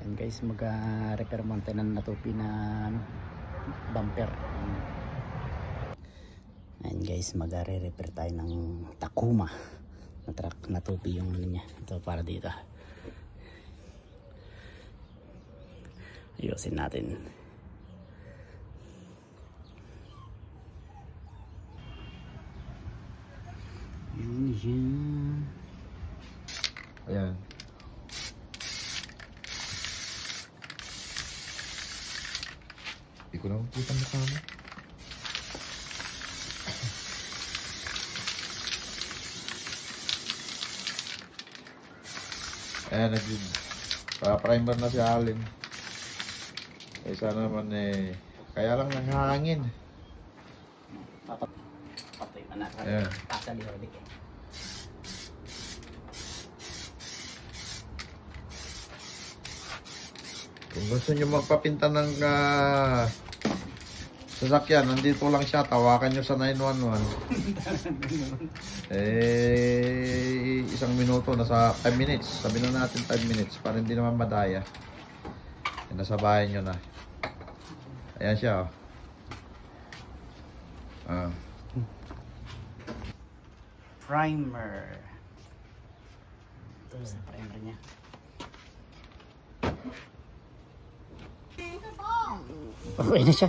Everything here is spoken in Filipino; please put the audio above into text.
Ayan guys, mag-repair natin ng natupi na bumper. Ayan guys, mag-re-repair tayo ng Takuma na truck. Natupi yung ano niya. Ito para dito. Ayusin natin. Ayan. Hindi ko na makita mukha mo. Ayan, nag-primer na si Allen. Eh, sana naman kaya lang nanghangin. Patay na natin. Ayan. Pasali ulit eh. Kung gusto nyo magpapinta ng sasakyan, nandito lang siya, tawakan nyo sa 911. Isang minuto, nasa 5 minutes. Sabi na natin 5 minutes, para hindi naman madaya. Nasa bahay nyo na. Ayan siya, oh. Primer. Ito sa primer niya. Okay na siya.